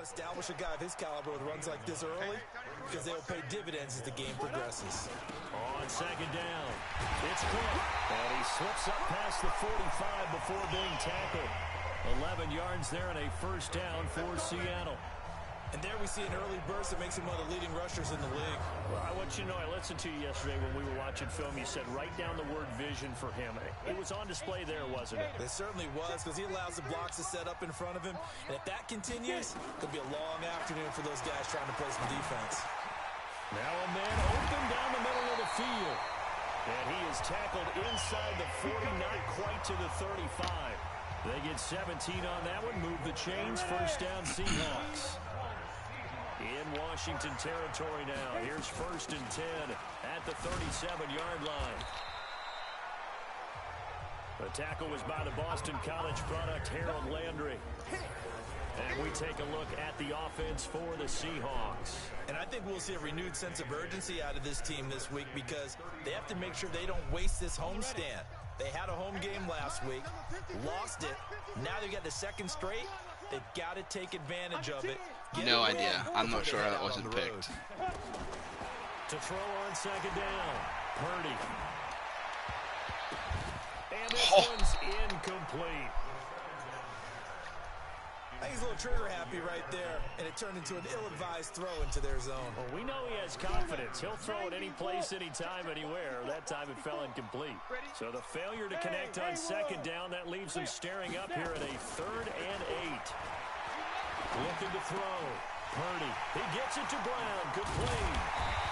establish a guy of his caliber with runs like this early because they'll pay dividends as the game progresses. On second down, it's Cook. And he slips up past the 45 before being tackled. 11 yards there and a first down for Seattle. And there we see an early burst that makes him one of the leading rushers in the league. Well, I want you to know, I listened to you yesterday when we were watching film. You said write down the word vision for him. It was on display there, wasn't it? It certainly was, because he allows the blocks to set up in front of him. And if that continues, it'll be a long afternoon for those guys trying to play some defense. Now a man open down the middle of the field. And he is tackled inside the 40, not quite to the 35. They get 17 on that one, move the chains, first down Seahawks. In Washington territory now. Here's 1st and 10 at the 37-yard line. The tackle was by the Boston College product, Harold Landry. And we take a look at the offense for the Seahawks. And I think we'll see a renewed sense of urgency out of this team this week because they have to make sure they don't waste this homestand. They had a home game last week, lost it. Now they've got the second straight. They've got to take advantage of it. No idea. I'm not sure how that wasn't picked. To throw on second down, Purdy. And this one's incomplete. I think he's a little trigger happy right there, and it turned into an ill-advised throw into their zone. Well, we know he has confidence. He'll throw it any place, anytime, anywhere. That time it fell incomplete. So the failure to connect on second down, that leaves him staring up here at a 3rd and 8. Looking to throw. Purdy. He gets it to Brown. Good play.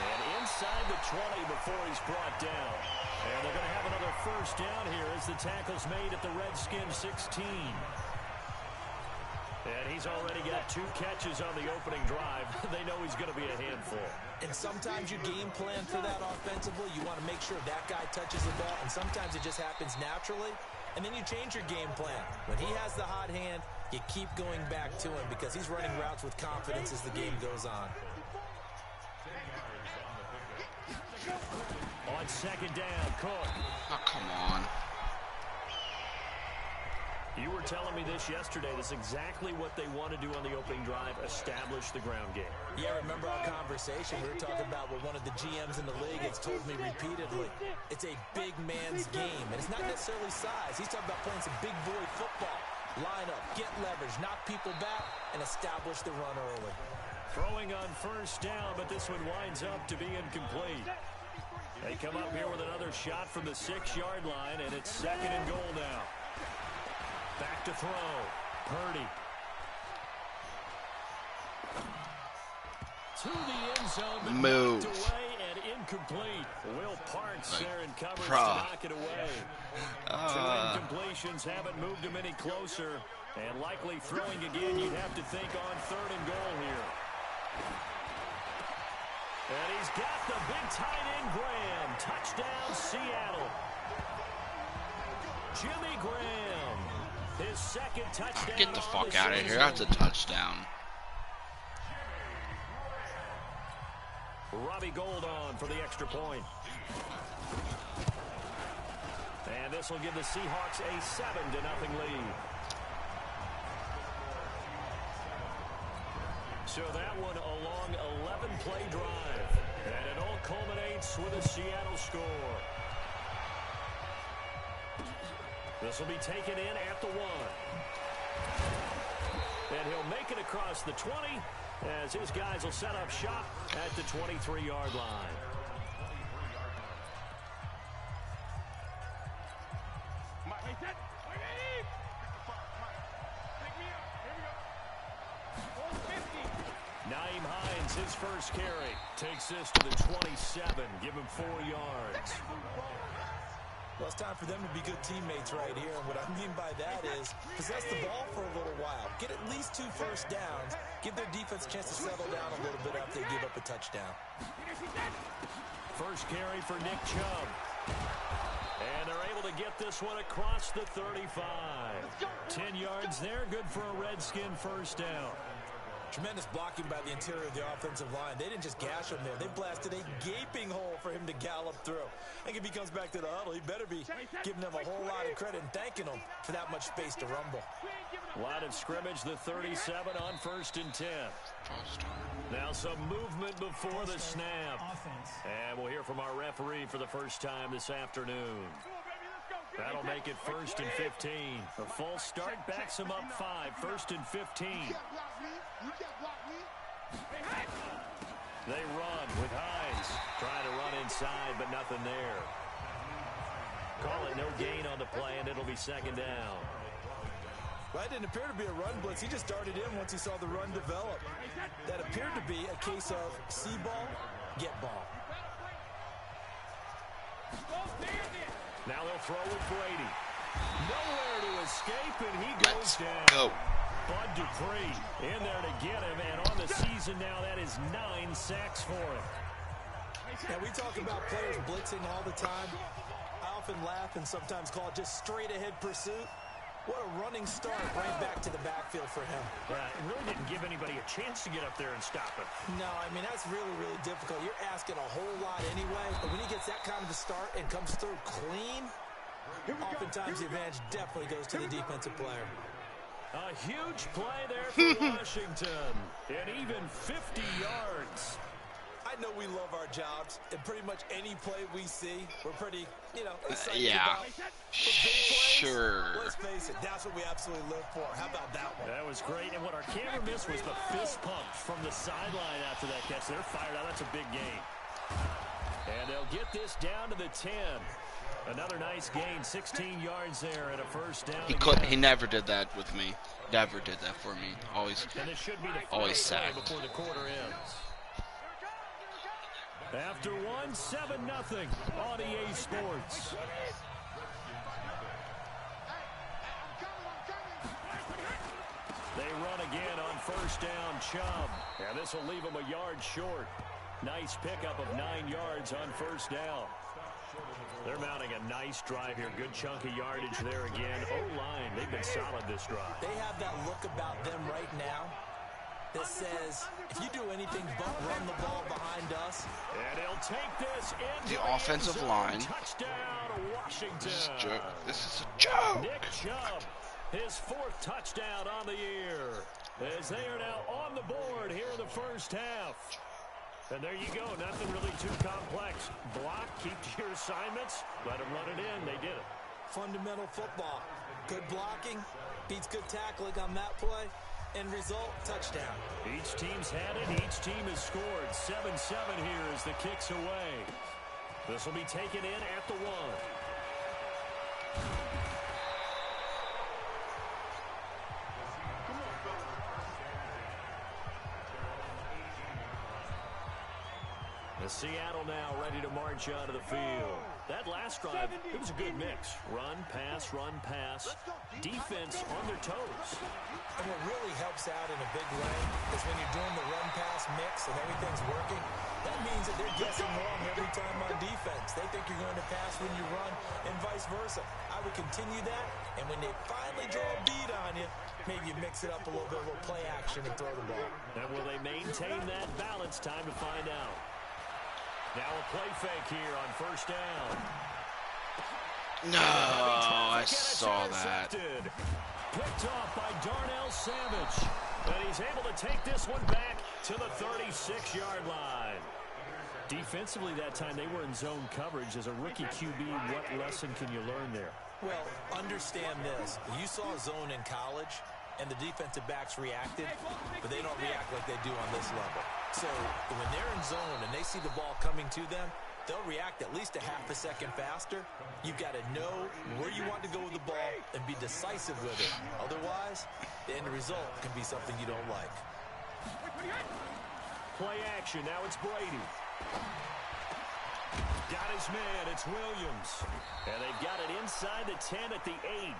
And inside the 20 before he's brought down. And they're going to have another first down here as the tackle's made at the Redskins 16. And he's already got 2 catches on the opening drive. They know he's going to be a handful. And sometimes you game plan for that offensively. You want to make sure that guy touches the ball. And sometimes it just happens naturally. And then you change your game plan. When he has the hot hand, you keep going back to him because he's running routes with confidence as the game goes on. On second down, Cook. Oh, come on. You were telling me this yesterday. That's exactly what they want to do on the opening drive, establish the ground game. Yeah, remember our conversation? We were talking about what one of the GMs in the league has told me repeatedly. It's a big man's game, and it's not necessarily size. He's talking about playing some big boy football. Line up, get leverage, knock people back, and establish the run early. Throwing on first down, but this one winds up to be incomplete. They come up here with another shot from the 6-yard line, and it's 2nd and goal now. Back to throw. Purdy. To the end zone, but knocked away and incomplete. Will Parks there in coverage to knock it away. 2 incompletions haven't moved him any closer. And likely throwing again, you'd have to think on 3rd and goal here. And he's got the big tight end, Graham. Touchdown, Seattle. Jimmy Graham. His 2nd touchdown. Get the fuck out of here. That's a touchdown. Robbie Gould on for the extra point. And this will give the Seahawks a 7-0 lead. So that one a long 11-play drive. And it all culminates with a Seattle score. This will be taken in at the 1. And he'll make it across the 20 as his guys will set up shop at the 23-yard line. Naeem Hines, his first carry, takes this to the 27. Give him 4 yards. Well, it's time for them to be good teammates right here. And what I mean by that is possess the ball for a little while. Get at least 2 first downs. Give their defense a chance to settle down a little bit after they give up a touchdown. First carry for Nick Chubb. And they're able to get this one across the 35. 10 yards there, good for a Redskin first down. Tremendous blocking by the interior of the offensive line. They didn't just gash him there. They blasted a gaping hole for him to gallop through. I think if he comes back to the huddle, he better be giving them a whole lot of credit and thanking them for that much space to rumble. Line of scrimmage, the 37 on 1st and 10. Now some movement before the snap. And we'll hear from our referee for the first time this afternoon. That'll make it 1st and 15. A false start backs him up 5. 1st and 15. They run with Hines. Trying to run inside, but nothing there. Call it no gain on the play, and it'll be 2nd down. Well, it didn't appear to be a run blitz. He just darted in once he saw the run develop. That appeared to be a case of see ball, get ball. Now they'll throw with Brady. Nowhere to escape, and he goes down. Go. Bud Dupree in there to get him, and on the season now, that is 9 sacks for him. Now, we talk about players blitzing all the time. I often laugh and sometimes call it just straight-ahead pursuit. What a running start right back to the backfield for him. Yeah, it really didn't give anybody a chance to get up there and stop him. No, I mean, that's really, really difficult. You're asking a whole lot anyway, but when he gets that kind of a start and comes through clean, oftentimes the advantage definitely goes to the defensive player. A huge play there for Washington, and even 50 yards. I know we love our jobs, and pretty much any play we see, we're pretty, excited yeah. about. But big plays, Sure. let's face it, that's what we absolutely live for. How about that one? That was great, and what our camera missed was the fist pump from the sideline after that catch. They're fired out. That's a big gain. And they'll get this down to the 10. Another nice gain, 16 yards there and a 1st down. He never did that with me. Never did that for me. Always. And this should be the always first play sacked. before the quarter ends. After 1, 7-0 on EA Sports. They run again on 1st down, Chubb. And this will leave them a yard short. Nice pickup of 9 yards on 1st down. They're mounting a nice drive here. Good chunk of yardage there again. O-line, they've been solid this drive. They have that look about them right now that says, if you do anything but run the ball behind us. And he'll take this into The offensive line. Touchdown, Washington. This is a joke. Nick Chubb, his 4th touchdown on the year, as they are now on the board here in the 1st half. And there you go, nothing really too complex. Block, keep to your assignments, let them run it in. They did it. Fundamental football. Good blocking, beats good tackling on that play. End result, touchdown. Each team's had it. Each team has scored. 7-7 here as the kick's away. This will be taken in at the 1. The Seattle now ready to march out of the field. That last drive, it was a good mix. Run, pass, defense on their toes. And what really helps out in a big way is when you're doing the run-pass mix and everything's working, that means that they're guessing wrong every time on defense. They think you're going to pass when you run and vice versa. I would continue that, and when they finally draw a beat on you, maybe you mix it up a little bit, a little play action and throw the ball. And will they maintain that balance? Time to find out. Now a play fake here on 1st down. No, I saw that. Picked off by Darnell Savage. And he's able to take this one back to the 36-yard line. Defensively that time, they were in zone coverage. As a rookie QB, what lesson can you learn there? Well, understand this. You saw zone in college, and the defensive backs reacted, but they don't react like they do on this level. So when they're in zone and they see the ball coming to them, they'll react at least a half a second faster. You've got to know where you want to go with the ball and be decisive with it. Otherwise, the end result can be something you don't like. Play action. Now it's Brady. Got his man. It's Williams. And they've got it inside the 10 at the 8.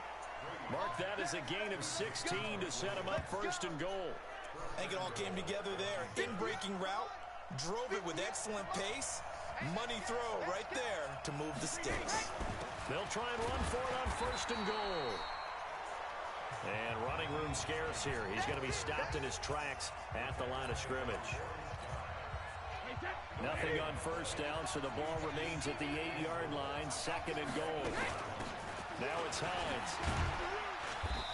Mark that as a gain of 16 to set him up 1st and goal. I think it all came together there. In-breaking route, drove it with excellent pace. Money throw right there to move the sticks. They'll try and run for it on 1st and goal. And running room scarce here. He's going to be stopped in his tracks at the line of scrimmage. Nothing on first down, so the ball remains at the 8-yard line. 2nd and goal. Now it's Hines.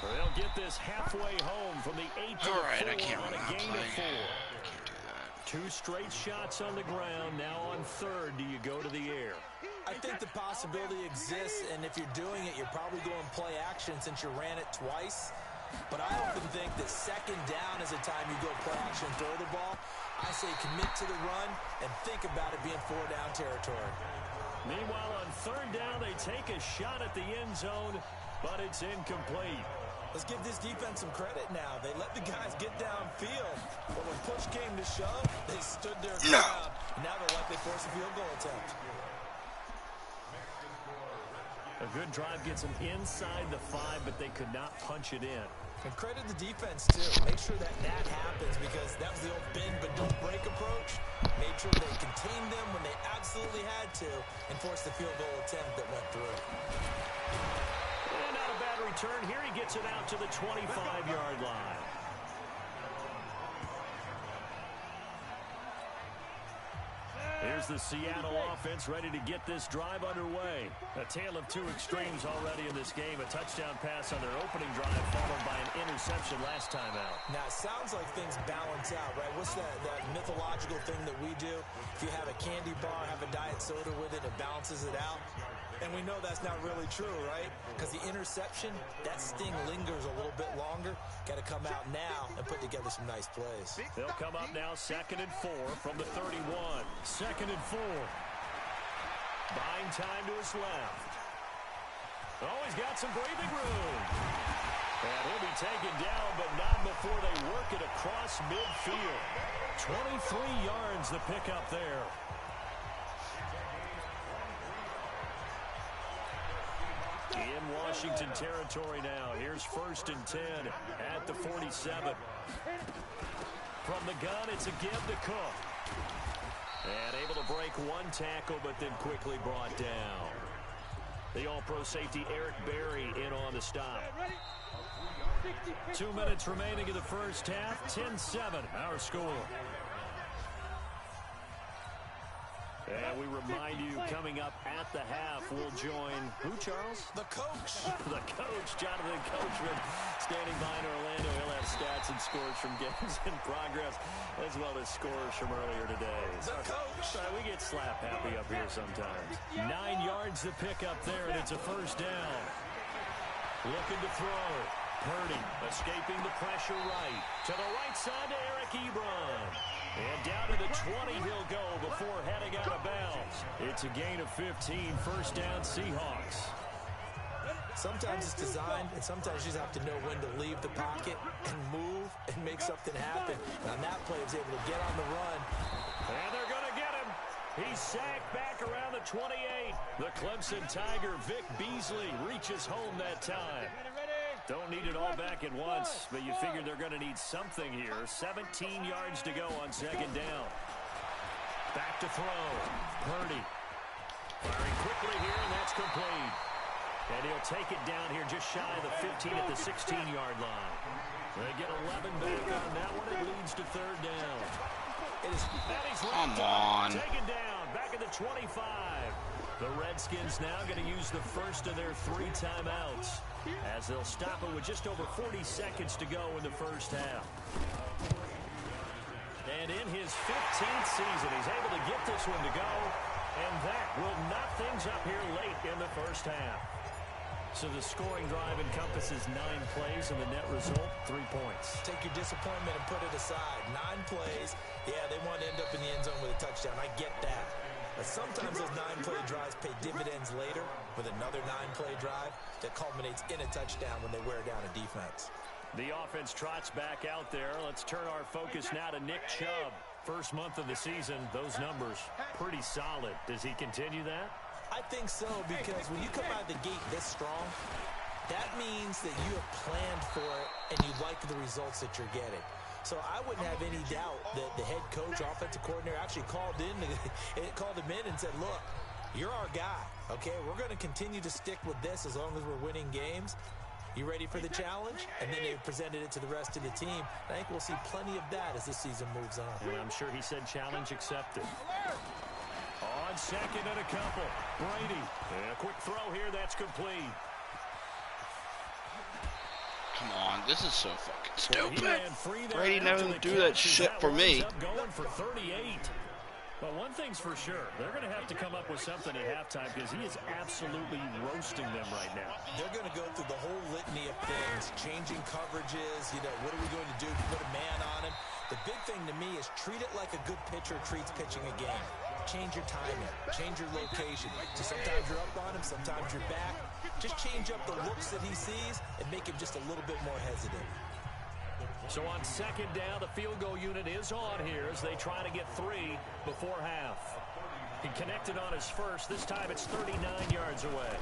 They'll get this halfway home from the 8 to 4 on a gain of 4. Two straight shots on the ground. Now on 3rd, do you go to the air? I think the possibility exists, and if you're doing it, you're probably going play action since you ran it twice. But I often think that 2nd down is a time you go play action and throw the ball. I say commit to the run and think about it being 4-down territory. Meanwhile, on 3rd down, they take a shot at the end zone, but it's incomplete. Let's give this defense some credit now. They let the guys get downfield. But when push came to shove, they stood their ground. Now they're likely force a field goal attempt. A good drive gets them inside the 5, but they could not punch it in. And credit the defense, too. Make sure that happens because that was the old bend but don't break approach. Made sure they contained them when they absolutely had to and forced the field goal attempt that went through. And not a bad return. Here he gets it out to the 25-yard line. Here's the Seattle offense ready to get this drive underway. A tale of two extremes already in this game. A touchdown pass on their opening drive followed by an interception last time out. Now, it sounds like things balance out, right? What's that mythological thing that we do? If you have a candy bar, have a diet soda with it, it balances it out. And we know that's not really true, right? Because the interception, that sting lingers a little bit longer. Got to come out now and put together some nice plays. They'll come up now 2nd and 4 from the 31. 2nd and 4. Buying time to his left. Oh, he's got some breathing room. And he'll be taken down, but not before they work it across midfield. 23 yards the pickup there. In Washington territory now. Here's 1st and 10 at the 47. From the gun, it's a give to Cook. And able to break one tackle, but then quickly brought down. The All-Pro safety Eric Berry in on the stop. 2 minutes remaining in the first half. 10-7, our score. And we remind you, coming up at the half, we'll join, who, Charles? The coach. The coach, Jonathan Coachman, standing by in Orlando. He'll have stats and scores from games in progress, as well as scores from earlier today. The coach. We get slap happy up here sometimes. 9 yards to pick up there, and it's a 1st down. Looking to throw. Purdy escaping the pressure right. To the right side to Eric Ebron. And down to the 20 he'll go before heading out of bounds. It's a gain of 15, 1st down Seahawks. Sometimes it's designed, and sometimes you just have to know when to leave the pocket and move and make something happen. And on that play, he was able to get on the run. And they're going to get him. He's sacked back around the 28. The Clemson Tiger, Vic Beasley, reaches home that time. Don't need it all back at once, but you figure they're going to need something here. 17 yards to go on 2nd down. Back to throw. Purdy. Firing quickly here, and that's complete. And he'll take it down here just shy of the 15 at the 16-yard line. They get 11 back on that one. It leads to 3rd down. Come on. Taken down. Back at the 25. The Redskins now going to use the first of their 3 timeouts as they'll stop it with just over 40 seconds to go in the first half. And in his 15th season, he's able to get this one to go, and that will knock things up here late in the first half. So the scoring drive encompasses 9 plays, and the net result, 3 points. Take your disappointment and put it aside. 9 plays. Yeah, they want to end up in the end zone with a touchdown. I get that. But sometimes those 9-play drives pay dividends later with another 9-play drive that culminates in a touchdown when they wear down a defense. The offense trots back out there. Let's turn our focus now to Nick Chubb. First month of the season, those numbers pretty solid. Does he continue that? I think so, because when you come out of the gate this strong, that means that you have planned for it and you like the results that you're getting. So I wouldn't have any doubt that the head coach, offensive coordinator, actually called him in and said, look, you're our guy, okay? We're going to continue to stick with this as long as we're winning games. You ready for the challenge? And then they presented it to the rest of the team. I think we'll see plenty of that as this season moves on. And I'm sure he said challenge accepted. On second and a couple. Brady. And a quick throw here. That's complete. Come on, this is so fucking stupid. Brady never do that shit for me. Going for 38. But one thing's for sure, they're going to have to come up with something at halftime because he is absolutely roasting them right now. They're going to go through the whole litany of things, changing coverages, what are we going to do? Put a man on him. The big thing to me is treat it like a good pitcher treats pitching a game. Change your timing, change your location. So sometimes you're up on him, sometimes you're back. Just change up the looks that he sees and make him just a little bit more hesitant. So on second down, the field goal unit is on here as they try to get 3 before half. He connected on his first. This time it's 39 yards away.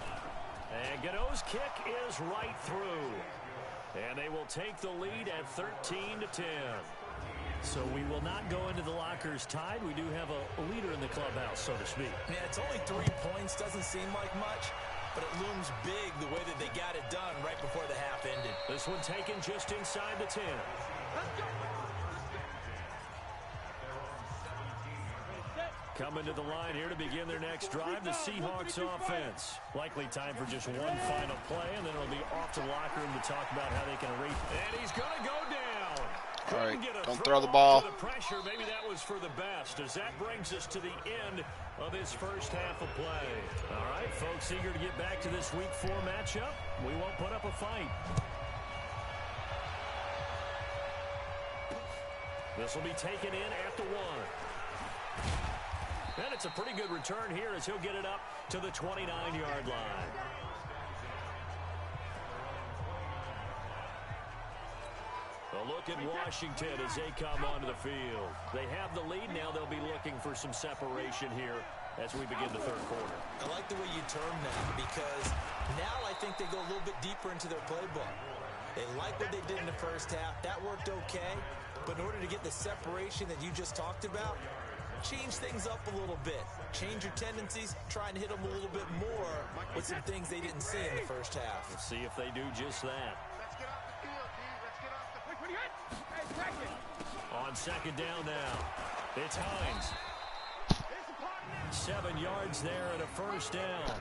And Gano's kick is right through. And they will take the lead at 13-10. So we will not go into the lockers tied. We do have a leader in the clubhouse, so to speak. Yeah, it's only 3 points. Doesn't seem like much. But it looms big the way that they got it done right before the half ended. This one taken just inside the 10. Coming to the line here to begin their next drive, the Seahawks offense. Likely time for just one final play, and then it'll be off to the locker room to talk about how they can rate. And he's going to go down. All right, don't throw the ball. The pressure, maybe that was for the best, as that brings us to the end of this first half of play. All right, folks, eager to get back to this Week 4 matchup. We won't put up a fight. This will be taken in at the 1. And it's a pretty good return here as he'll get it up to the 29-yard line. A look at Washington as they come onto the field. They have the lead now. They'll be looking for some separation here as we begin the third quarter. I like the way you term that because now I think they go a little bit deeper into their playbook. They like what they did in the first half. That worked okay. But in order to get the separation that you just talked about, change things up a little bit. Change your tendencies. Try and hit them a little bit more with some things they didn't see in the first half. Let's see if they do just that. On second down now, it's Hines. 7 yards there and a first down.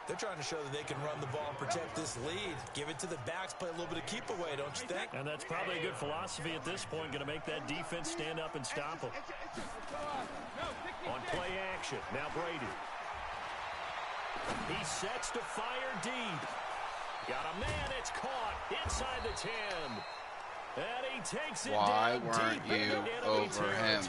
They're trying to show that they can run the ball and protect this lead. Give it to the backs, play a little bit of keep away, don't you think? And that's probably a good philosophy at this point, going to make that defense stand up and stop them. On play action, now Brady. He sets to fire deep. Got a man, it's caught inside the 10. And he takes it Why down weren't deep you into over him?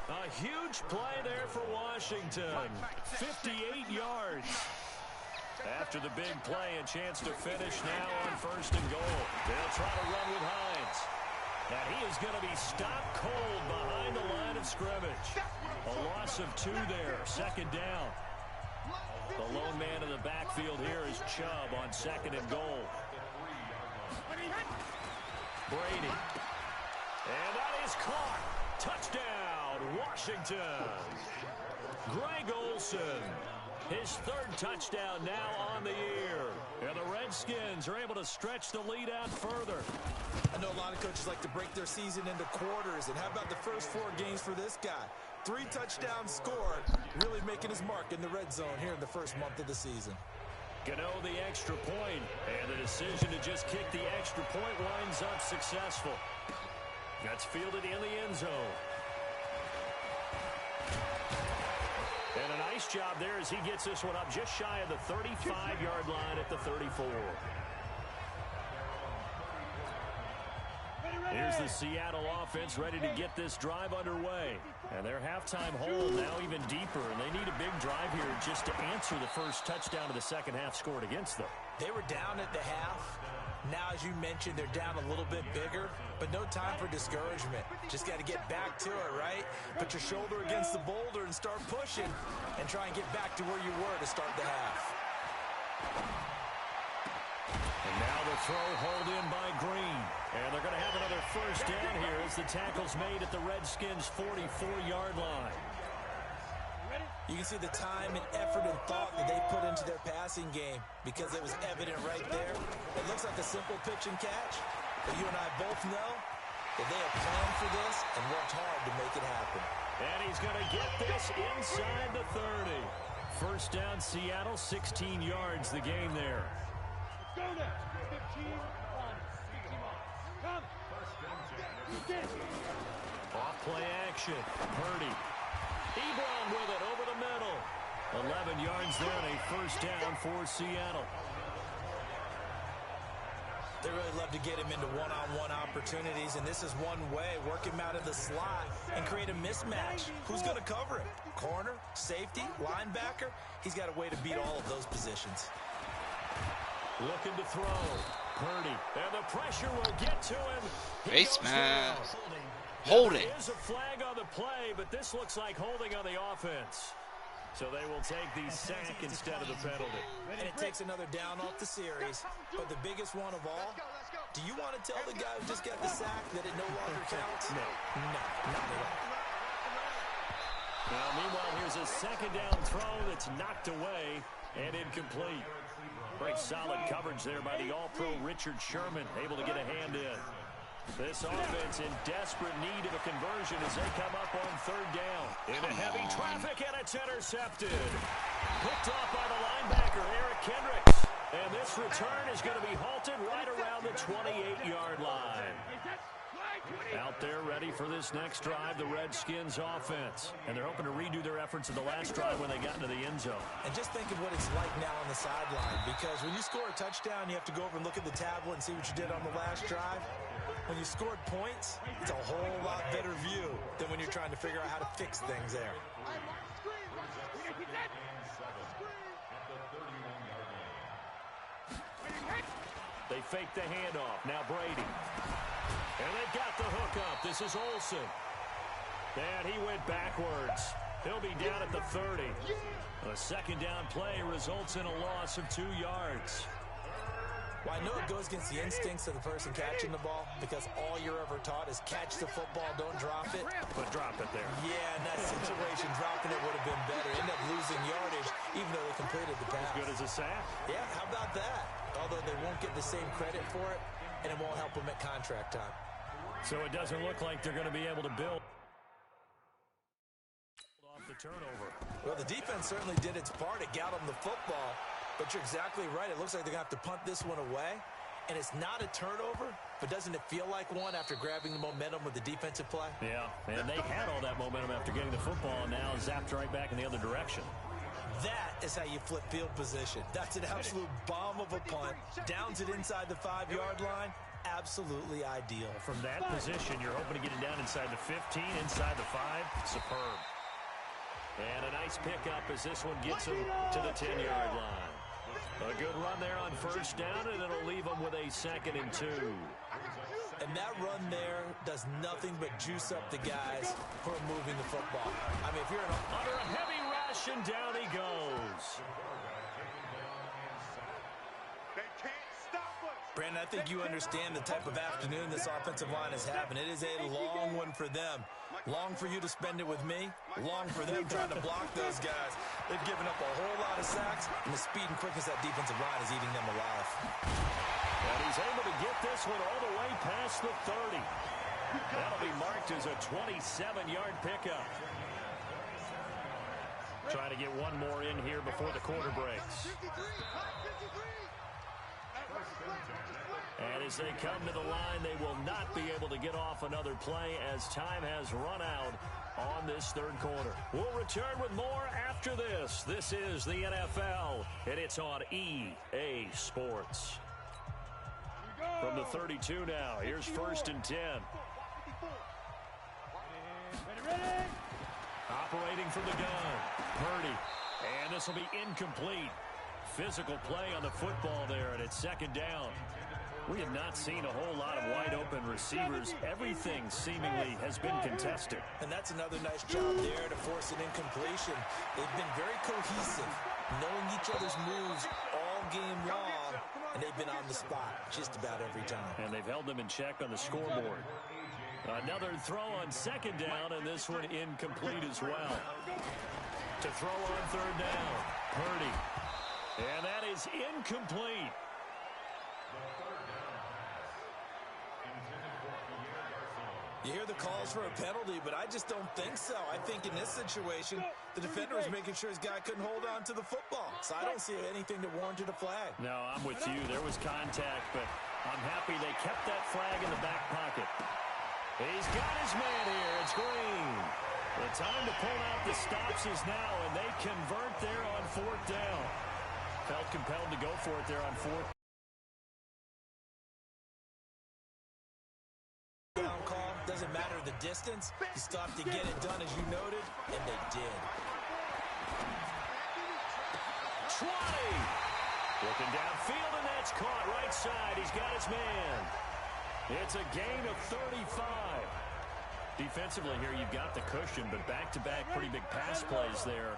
A huge play there for Washington. 58 yards. After the big play, a chance to finish now on first and goal. They'll try to run with Hines. And he is going to be stopped cold behind the line of scrimmage. A loss of 2 there. Second down. The lone man in the backfield here is Chubb on second and goal. Brady. And that is caught. Touchdown, Washington. Greg Olsen. His 3rd touchdown now on the year. And the Redskins are able to stretch the lead out further. I know a lot of coaches like to break their season into quarters. And how about the first 4 games for this guy? 3 touchdowns scored, really making his mark in the red zone here in the first month of the season. Gano the extra point, and the decision to just kick the extra point winds up successful. That's fielded in the end zone. And a nice job there as he gets this one up just shy of the 35-yard line at the 34. Here's the Seattle offense ready to get this drive underway. And their halftime hole now even deeper, and they need a big drive here just to answer the first touchdown of the second half scored against them. They were down at the half. Now, as you mentioned, they're down a little bit bigger, but no time for discouragement. Just got to get back to it, right? Put your shoulder against the boulder and start pushing and try and get back to where you were to start the half. And now the throw hauled in by Green. And they're going to have another first down here as the tackle's made at the Redskins' 44-yard line. You can see the time and effort and thought that they put into their passing game because it was evident right there. It looks like a simple pitch and catch, but you and I both know that they have planned for this and worked hard to make it happen. And he's going to get this inside the 30. First down, Seattle, 16 yards the game there. Go now. 15-1. 15-1. Come. Off play action. Purdy. Ebron with it over the middle. 11 yards there and a first down for Seattle. They really love to get him into one-on-one opportunities, and this is one way. Work him out of the slot and create a mismatch. Who's going to cover him? Corner, safety, linebacker? He's got a way to beat all of those positions. Looking to throw. Purdy. And the pressure will get to him. Face mask. Holding. There is a flag on the play, but this looks like holding on the offense. So they will take the sack instead of the penalty. And it takes another down off the series. But the biggest one of all, do you want to tell the guy who just got the sack that it no longer counts? No. No, not at all. Now, meanwhile, here's a second down throw that's knocked away and incomplete. Great solid coverage there by the All-Pro Richard Sherman, able to get a hand in. This offense in desperate need of a conversion as they come up on third down. Into heavy traffic, and it's intercepted. Picked off by the linebacker, Eric Kendricks. And this return is going to be halted right around the 28-yard line. Out there ready for this next drive, the Redskins offense. And they're hoping to redo their efforts in the last drive when they got into the end zone. And just think of what it's like now on the sideline, because when you score a touchdown, you have to go over and look at the tablet and see what you did on the last drive. When you scored points, it's a whole lot better view than when you're trying to figure out how to fix things there. They fake the handoff. Now Brady. And they've got the hook up. This is Olsen. And he went backwards. He'll be down at the 30. A second down play results in a loss of 2 yards. Well, I know it goes against the instincts of the person catching the ball because all you're ever taught is catch the football, don't drop it. But drop it there. Yeah, in that situation, dropping it would have been better. End up losing yardage even though they completed the pass. As good as a sack. Yeah, how about that? Although they won't get the same credit for it, and it won't help them at contract time. So it doesn't look like they're going to be able to build off the turnover. Well, the defense certainly did its part. It got them the football. But you're exactly right. It looks like they're going to have to punt this one away. And it's not a turnover, but doesn't it feel like one after grabbing the momentum with the defensive play? Yeah, and they had all that momentum after getting the football, and now zapped right back in the other direction. That is how you flip field position. That's an absolute bomb of a punt. Downs it inside the 5-yard line. Absolutely ideal. From that position, you're hoping to get it down inside the 15, inside the 5. Superb. And a nice pickup as this one gets him to the 10-yard line. A good run there on first down, and it'll leave them with a 2nd and 2. And that run there does nothing but juice up the guys who are moving the football. I mean, if you're under a heavy rush, and down he goes. They can't stop us. Brandon, I think you understand the type of afternoon this offensive line is having. It is a long one for them. Long for you to spend it with me. Long for them trying to block those guys. They've given up a whole lot of sacks, and the speed and quickness of that defensive line is eating them alive. And he's able to get this one all the way past the 30. That'll be marked as a 27-yard pickup. Trying to get one more in here before the quarter breaks. And as they come to the line, they will not be able to get off another play as time has run out on this third quarter. We'll return with more after this. This is the NFL, and it's on EA Sports. From the 32 now, here's 1st and 10. Operating from the gun, Purdy. And this will be incomplete. Physical play on the football there, and it's 2nd down. We have not seen a whole lot of wide-open receivers. Everything seemingly has been contested. And that's another nice job there to force an incompletion. They've been very cohesive, knowing each other's moves all game long, and they've been on the spot just about every time. And they've held them in check on the scoreboard. Another throw on 2nd down, and this one incomplete as well. To throw on third down. Purdy. And that is incomplete. You hear the calls for a penalty, but I just don't think so. I think in this situation, the defender was making sure his guy couldn't hold on to the football. So I don't see anything that warranted a flag. No, I'm with you. There was contact, but I'm happy they kept that flag in the back pocket. He's got his man here. It's Green. The time to pull out the stops is now, and they convert there on fourth down. Felt compelled to go for it there on fourth. Down call. Doesn't matter the distance. You stopped to get it done, as you noted, and they did. 20. Looking downfield, and that's caught right side. He's got his man. It's a gain of 35. Defensively here, you've got the cushion, but back-to-back pretty big pass plays there.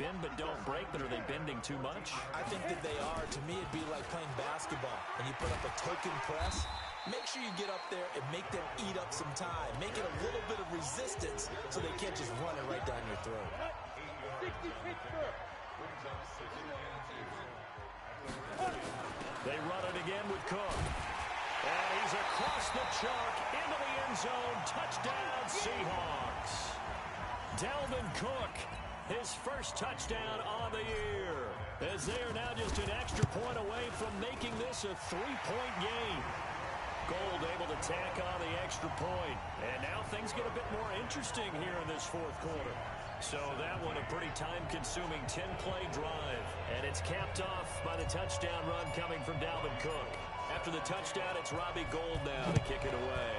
Bend but don't break, but are they bending too much? I think that they are. To me, it'd be like playing basketball. When you put up a token press, make sure you get up there and make them eat up some time. Make it a little bit of resistance so they can't just run it right down your throat. They run it again with Cook. And he's across the chalk into the end zone. Touchdown, Seahawks. Dalvin Cook, his first touchdown on the year. As they are now just an extra point away from making this a 3-point game. Gold able to tack on the extra point. And now things get a bit more interesting here in this fourth quarter. So that one a pretty time-consuming 10-play drive. And it's capped off by the touchdown run coming from Dalvin Cook. After the touchdown, it's Robbie Gould now to kick it away.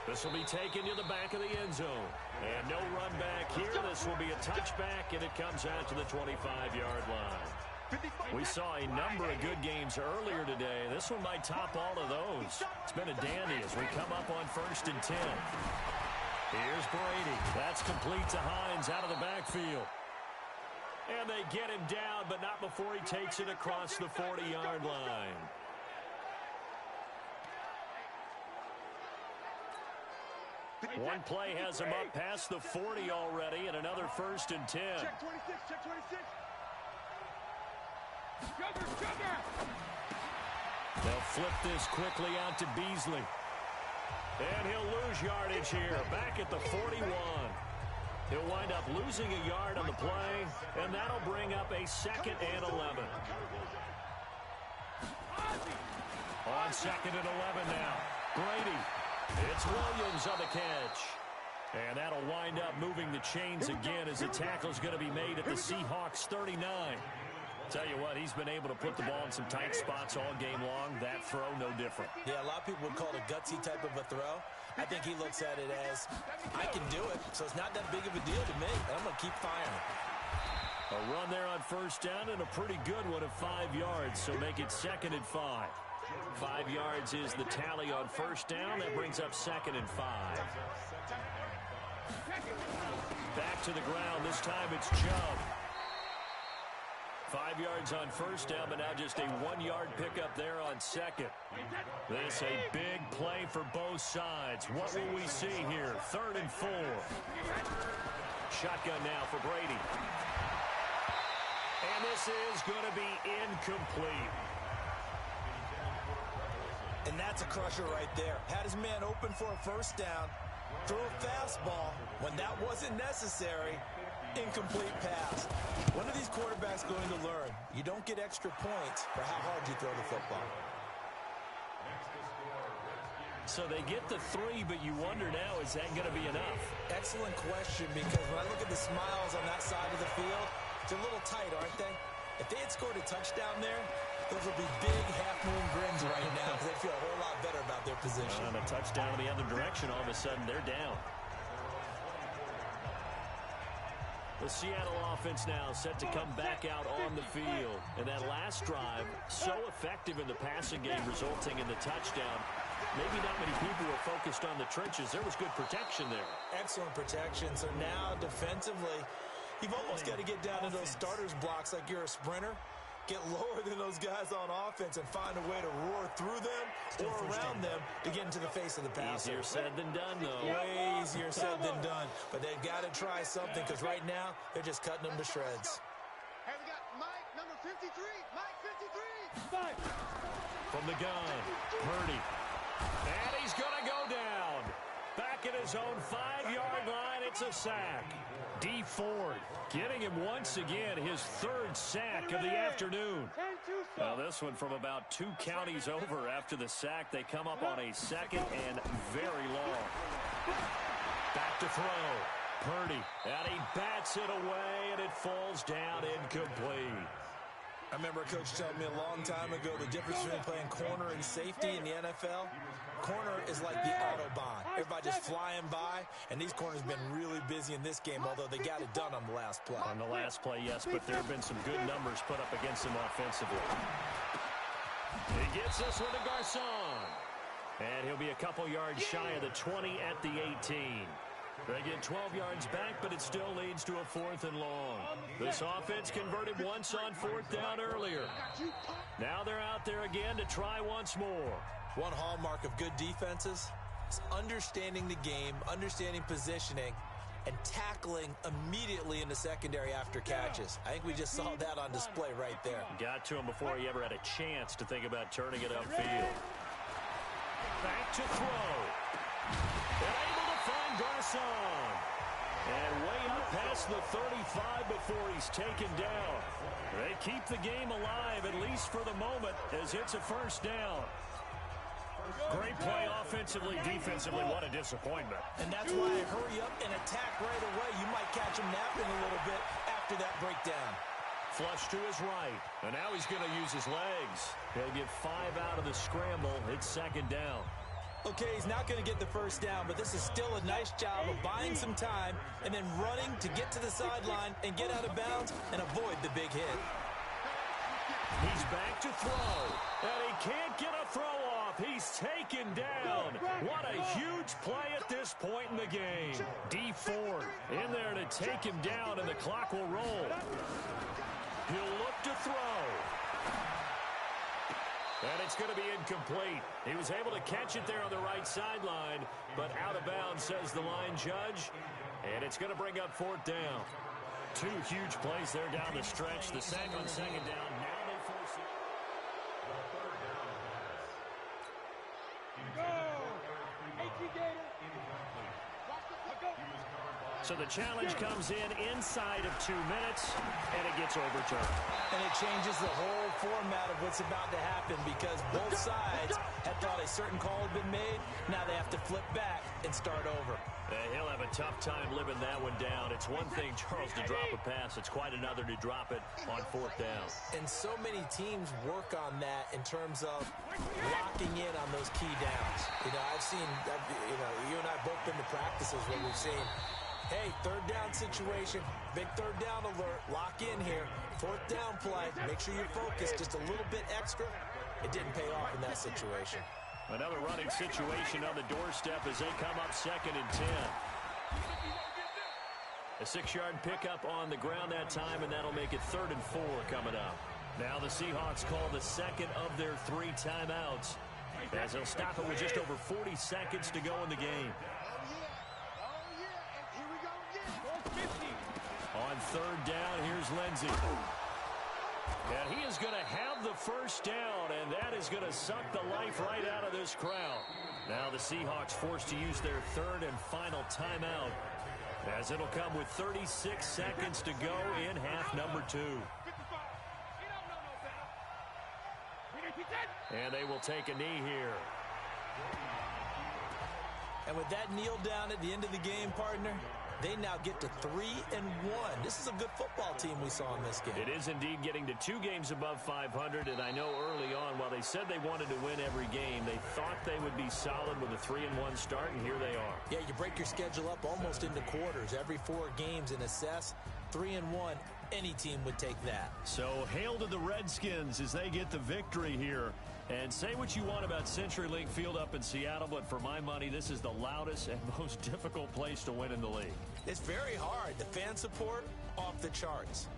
This will be taken to the back of the end zone. And no run back here. This will be a touchback, and it comes out to the 25-yard line. We saw a number of good games earlier today. This one might top all of those. It's been a dandy as we come up on 1st and 10. Here's Brady. That's complete to Hines out of the backfield. And they get him down, but not before he takes it across the 40-yard line. One play has him up past the 40 already, and another 1st and 10. Check 26, check 26. They'll flip this quickly out to Beasley. And he'll lose yardage here, back at the 41. He'll wind up losing a yard on the play, and that'll bring up a 2nd and 11. On 2nd and 11 now. Brady. It's Williams on the catch. And that'll wind up moving the chains again as the tackle's going to be made at the Seahawks 39. Tell you what, he's been able to put the ball in some tight spots all game long. That throw, no different. Yeah, a lot of people would call it a gutsy type of a throw. I think he looks at it as, I can do it, so it's not that big of a deal to me. I'm going to keep firing. A run there on 1st down and a pretty good one of 5 yards, so make it 2nd and 5. 5 yards is the tally on 1st down. That brings up 2nd and 5. Back to the ground. This time it's Chubb. 5 yards on 1st down, but now just a 1-yard pickup there on 2nd. This a big play for both sides. What will we see here? 3rd and 4. Shotgun now for Brady. And this is going to be incomplete. And that's a crusher right there. Had his man open for a 1st down. Threw a fastball when that wasn't necessary. Incomplete pass. When are these quarterbacks going to learn? You don't get extra points for how hard you throw the football. So they get the 3, but you wonder now, is that going to be enough? Excellent question, because when I look at the smiles on that side of the field, they're a little tight, aren't they? If they had scored a touchdown there, those would be big half-moon grins right now because they feel a whole lot better about their position. And a touchdown in the other direction, all of a sudden they're down. The Seattle offense now set to come back out on the field. And that last drive, so effective in the passing game, resulting in the touchdown. Maybe not many people were focused on the trenches. There was good protection there. Excellent protection. So now defensively, you've almost got to get down to those starters blocks like you're a sprinter. get lower than those guys on offense and find a way to roar through them or around them to get into the face of the passer. Easier said than done, though. Way easier said than done. But they've got to try something because right now they're just cutting them to shreds. Hey, we got Mike, number 53. Mike, 53. From the gun, Purdy. And he's going to go down. Back at his own 5-yard line, it's a sack. D. Ford getting him once again, his 3rd sack of the afternoon. Now this one from about 2 counties over after the sack. They come up on a 2nd and very long. Back to throw. Purdy, and he bats it away, and it falls down incomplete. I remember a coach telling me a long time ago the difference between playing corner and safety in the NFL. Corner is like the Autobahn. Everybody just flying by, and these corners have been really busy in this game, although they got it done on the last play. On the last play, yes, but there have been some good numbers put up against him offensively. He gets this one to Garcon. And he'll be a couple yards shy of the 20 at the 18. They get 12 yards back, but it still leads to a 4th and long. This offense converted once on 4th down earlier. Now they're out there again to try once more. One hallmark of good defenses is understanding the game, understanding positioning, and tackling immediately in the secondary after catches. I think we just saw that on display right there. Got to him before he ever had a chance to think about turning it upfield. Back to throw. And able to find Garcon. And way up past the 35 before he's taken down. They keep the game alive, at least for the moment, as it's a 1st down. Great play offensively, defensively. What a disappointment. And that's why I hurry up and attack right away. You might catch him napping a little bit after that breakdown. Flush to his right. And now he's going to use his legs. He'll get 5 out of the scramble. It's 2nd down. Okay, he's not going to get the 1st down, but this is still a nice job of buying some time and then running to get to the sideline and get out of bounds and avoid the big hit. He's back to throw, and he can't get a throw off. He's taken down. What a huge play at this point in the game. D. Ford in there to take him down, and the clock will roll. He'll look to throw. And it's going to be incomplete. He was able to catch it there on the right sideline, but out of bounds, says the line judge. And it's going to bring up 4th down. 2 huge plays there down the stretch. The sack on 2nd down. Now they force it. So the challenge comes in inside of 2 minutes, and it gets overturned. And it changes the whole format of what's about to happen because both sides had thought a certain call had been made. Now they have to flip back and start over. He'll have a tough time living that one down. It's one thing, Charles, to drop a pass. It's quite another to drop it on 4th down. And so many teams work on that in terms of locking in on those key downs. I've seen, you and I both been to practices where we've seen, hey, 3rd down situation, big 3rd down alert, lock in here, 4th down play, make sure you're focused just a little bit extra. It didn't pay off in that situation. Another running situation on the doorstep as they come up 2nd and 10. A 6-yard pickup on the ground that time, and that'll make it 3rd and 4 coming up. Now the Seahawks call the 2nd of their 3 timeouts, as they'll stop it with just over 40 seconds to go in the game. On 3rd down, here's Lindsey. And he is going to have the 1st down, and that is going to suck the life right out of this crowd. Now the Seahawks forced to use their 3rd and final timeout, as it'll come with 36 seconds to go in half number 2. And they will take a knee here. And with that kneel down at the end of the game, partner, they now get to 3-1. This is a good football team we saw in this game. It is indeed getting to 2 games above 500, and I know early on, while they said they wanted to win every game, they thought they would be solid with a 3-1 start, and here they are. Yeah, you break your schedule up almost into quarters, every 4 games, and assess 3-1. Any team would take that. So hail to the Redskins as they get the victory here. And say what you want about CenturyLink Field up in Seattle, but for my money, this is the loudest and most difficult place to win in the league. It's very hard. The fan support, off the charts.